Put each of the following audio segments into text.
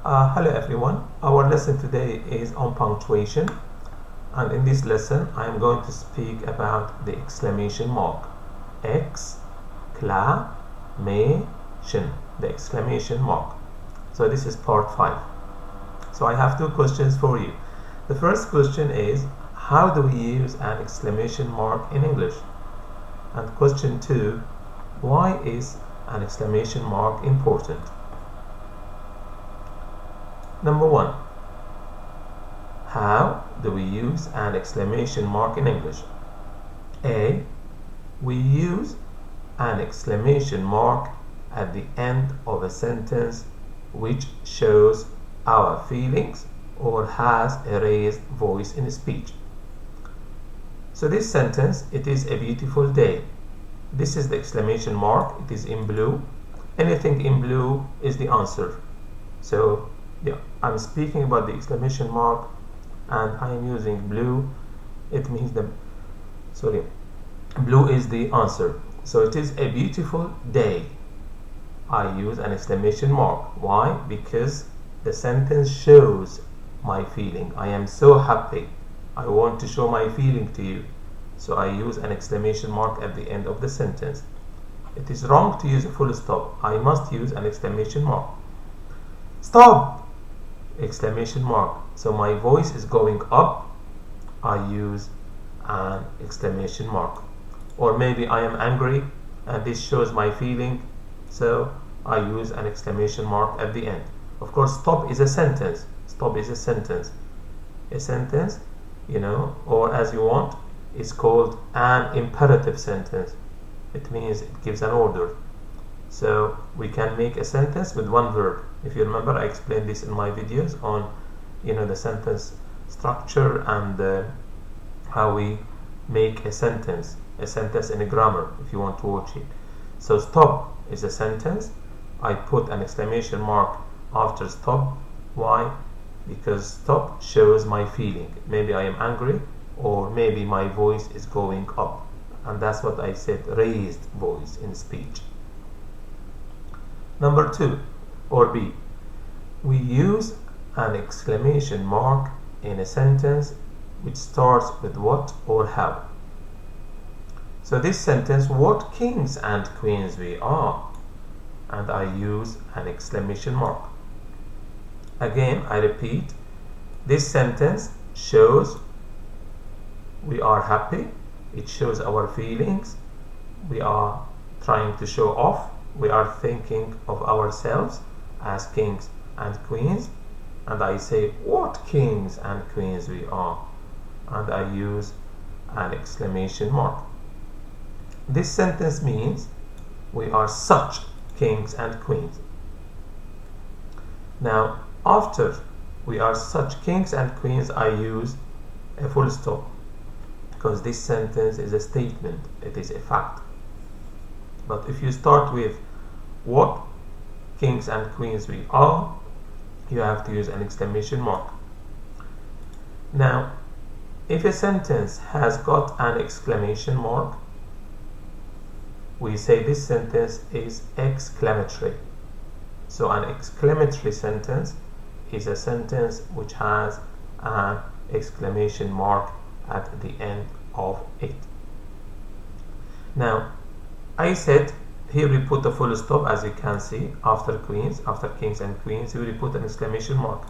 Hello everyone. Our lesson today is on punctuation, and in this lesson I am going to speak about the exclamation mark. Exclamation, the exclamation mark. So this is part 5. So I have two questions for you. The first question is, how do we use an exclamation mark in English? And question 2, why is an exclamation mark important? Number 1. How do we use an exclamation mark in English? A. We use an exclamation mark at the end of a sentence which shows our feelings or has a raised voice in speech. So this sentence, it is a beautiful day. This is the exclamation mark. It is in blue. Anything in blue is the answer. So yeah, I'm speaking about the exclamation mark and I am using blue. It means blue is the answer. So it is a beautiful day. I use an exclamation mark. Why? Because the sentence shows my feeling. I am so happy. I want to show my feeling to you. So I use an exclamation mark at the end of the sentence. It is wrong to use a full stop. I must use an exclamation mark. Stop! Exclamation mark. So my voice is going up. I use an exclamation mark. Or maybe I am angry and this shows my feeling. So I use an exclamation mark at the end. Of course, stop is a sentence. Stop is a sentence. A sentence, or as you want, is called an imperative sentence. It means it gives an order. So we can make a sentence with one verb. If you remember, I explained this in my videos on the sentence structure and how we make a sentence in a grammar, if you want to watch it. So stop is a sentence. I put an exclamation mark after stop. Why? Because stop shows my feeling. Maybe I am angry, or maybe my voice is going up, and that's what I said, raised voice in speech. Number 2, or B, we use an exclamation mark in a sentence which starts with what or how. So this sentence, what kings and queens we are, and I use an exclamation mark. Again, I repeat, this sentence shows we are happy, it shows our feelings, we are trying to show off, we are thinking of ourselves as kings and queens, and I say what kings and queens we are, and I use an exclamation mark. This sentence means we are such kings and queens. Now, after we are such kings and queens, I use a full stop, because this sentence is a statement, it is a fact. But if you start with what kings and queens we are, you have to use an exclamation mark. Now, if a sentence has got an exclamation mark, we say this sentence is exclamatory. So an exclamatory sentence is a sentence which has an exclamation mark at the end of it. Now, I said here we put a full stop, as you can see, after queens, after kings and queens, we put an exclamation mark.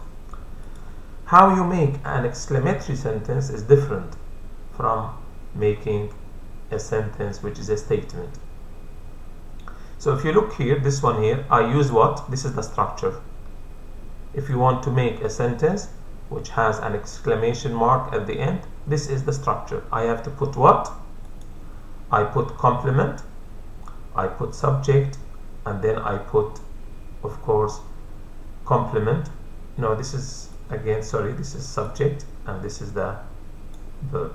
How you make an exclamatory sentence is different from making a sentence which is a statement. So if you look here, this one here, I use what? This is the structure. If you want to make a sentence which has an exclamation mark at the end, this is the structure. I have to put what? I put complement, I put subject, and then I put, of course, complement. No, this is, again, sorry, this is subject, and this is the verb.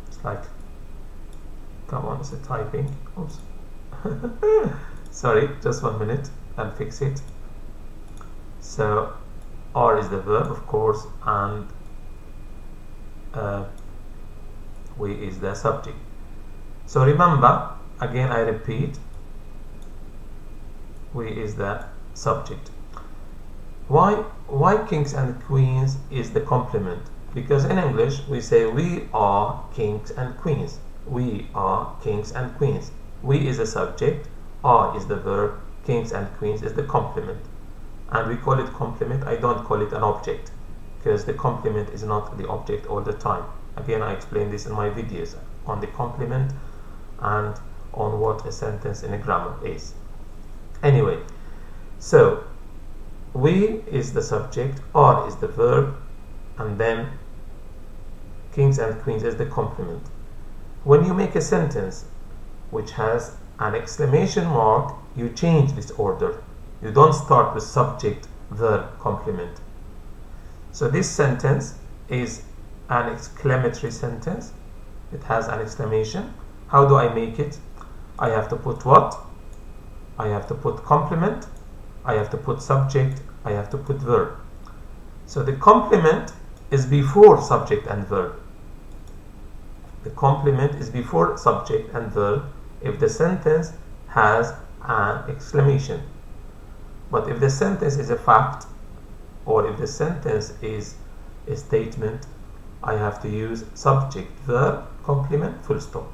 It's like, come on, it's a typing. Oops. Sorry, just 1 minute, I'll fix it. So R is the verb, of course, and we is the subject. So remember, again I repeat, we is the subject. Why kings and queens is the complement? Because in English we say we are kings and queens. We are kings and queens. We is the subject, are is the verb, kings and queens is the complement. And we call it complement. I don't call it an object because the complement is not the object all the time. Again, I explain this in my videos on the complement and on what a sentence in a grammar is. Anyway, so we is the subject, are is the verb, and then kings and queens is the complement. When you make a sentence which has an exclamation mark, you change this order. You don't start with subject, verb, complement. So this sentence is an exclamatory sentence. It has an exclamation. How do I make it? I have to put what? I have to put complement. I have to put subject. I have to put verb. So the complement is before subject and verb. The complement is before subject and verb if the sentence has an exclamation. But if the sentence is a fact, or if the sentence is a statement, I have to use subject, verb, complement, full stop.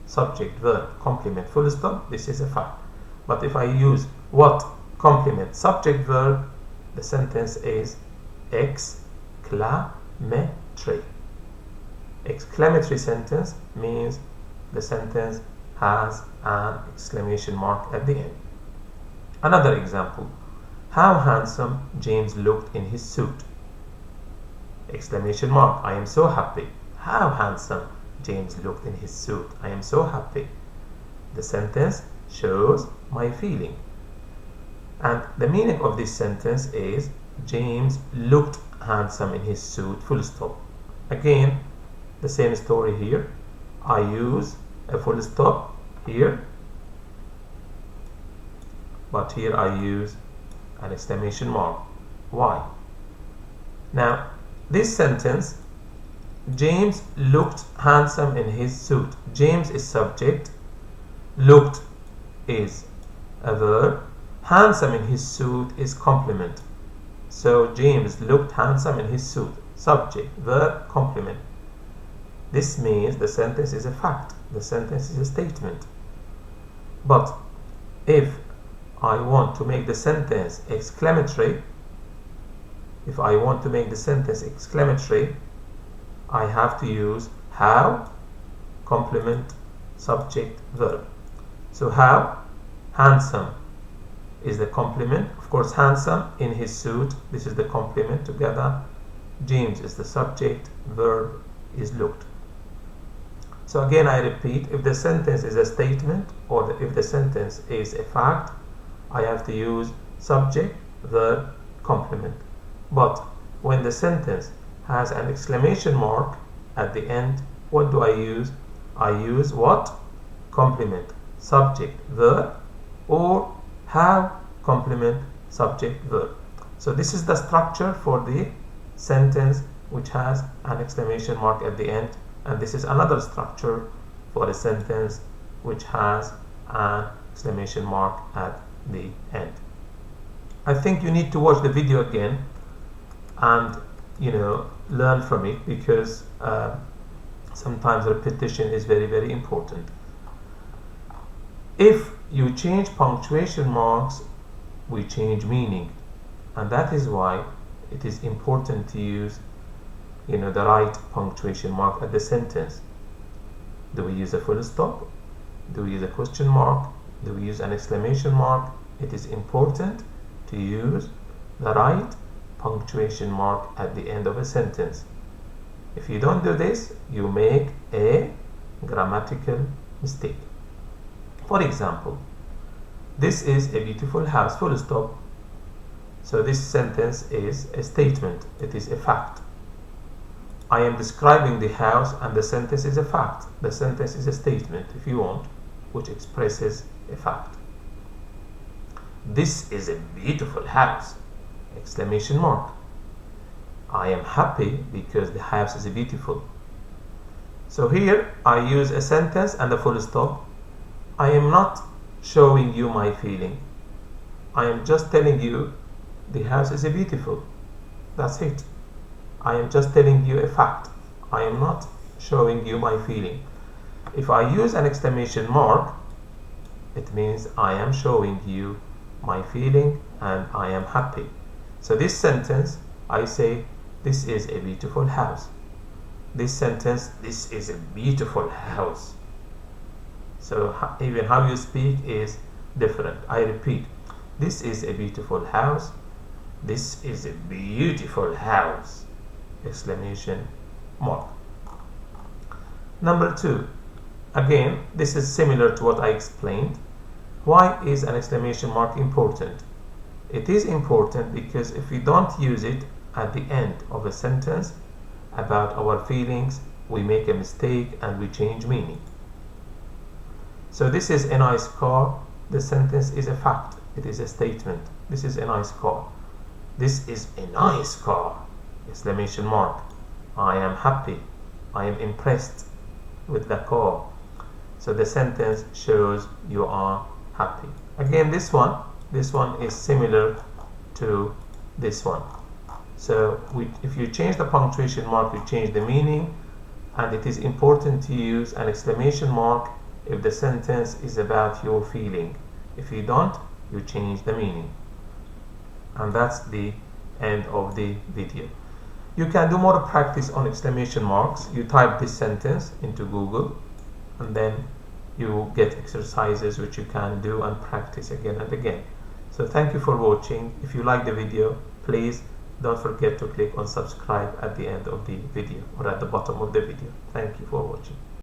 Subject, verb, complement, full stop. This is a fact. But if I use what, complement, subject, verb, the sentence is exclamatory. Exclamatory sentence means the sentence has an exclamation mark at the end. Another example. How handsome James looked in his suit. Exclamation mark. I am so happy. How handsome James looked in his suit. I am so happy. The sentence shows my feeling. And the meaning of this sentence is James looked handsome in his suit, full stop. Again, the same story here. I use a full stop here, but here I use an exclamation mark. Why? Now, this sentence, James looked handsome in his suit. James is subject, looked is a verb, handsome in his suit is complement. So James looked handsome in his suit. Subject, verb, complement. This means the sentence is a fact. The sentence is a statement. But if I want to make the sentence exclamatory, I have to use how, complement, subject, verb. So how, handsome is the complement. Of course, handsome in his suit, this is the complement together. James is the subject, verb is looked. So again, I repeat, if the sentence is a statement or if the sentence is a fact, I have to use subject, verb, complement. But when the sentence has an exclamation mark at the end, what do I use? I use what? Complement, subject, verb, or how, complement, subject, verb. So this is the structure for the sentence which has an exclamation mark at the end, and this is another structure for a sentence which has an exclamation mark at the end. I think you need to watch the video again and learn from it, because sometimes repetition is very, very important. If you change punctuation marks, we change meaning, and that is why it is important to use the right punctuation mark at the sentence. Do we use a full stop? Do we use a question mark? Do we use an exclamation mark? It is important to use the right punctuation mark at the end of a sentence. If you don't do this, you make a grammatical mistake. For example, this is a beautiful house, full stop. So this sentence is a statement. It is a fact. I am describing the house, and the sentence is a fact. The sentence is a statement, if you want, which expresses a fact. This is a beautiful house! Exclamation mark. I am happy because the house is beautiful. So here I use a sentence and a full stop. I am not showing you my feeling. I am just telling you The house is beautiful. That's it. I am just telling you a fact. I am not showing you my feeling. If I use an exclamation mark, it means I am showing you my feeling and I am happy. So this sentence, I say, this is a beautiful house. This sentence, this is a beautiful house. So even how you speak is different. I repeat, this is a beautiful house. This is a beautiful house. Exclamation mark. Number 2. Again, this is similar to what I explained. Why is an exclamation mark important? It is important because if we don't use it at the end of a sentence about our feelings, we make a mistake and we change meaning. So this is a nice car. The sentence is a fact. It is a statement. This is a nice car. This is a nice car. Exclamation mark. I am happy. I am impressed with the car. So the sentence shows you are happy. Again, this one is similar to this one. So if you change the punctuation mark, you change the meaning, and it is important to use an exclamation mark if the sentence is about your feeling. If you don't, you change the meaning. And that's the end of the video. You can do more practice on exclamation marks. You type this sentence into Google and then you get exercises which you can do and practice again and again. So thank you for watching. If you like the video, please don't forget to click on subscribe at the end of the video or at the bottom of the video. Thank you for watching.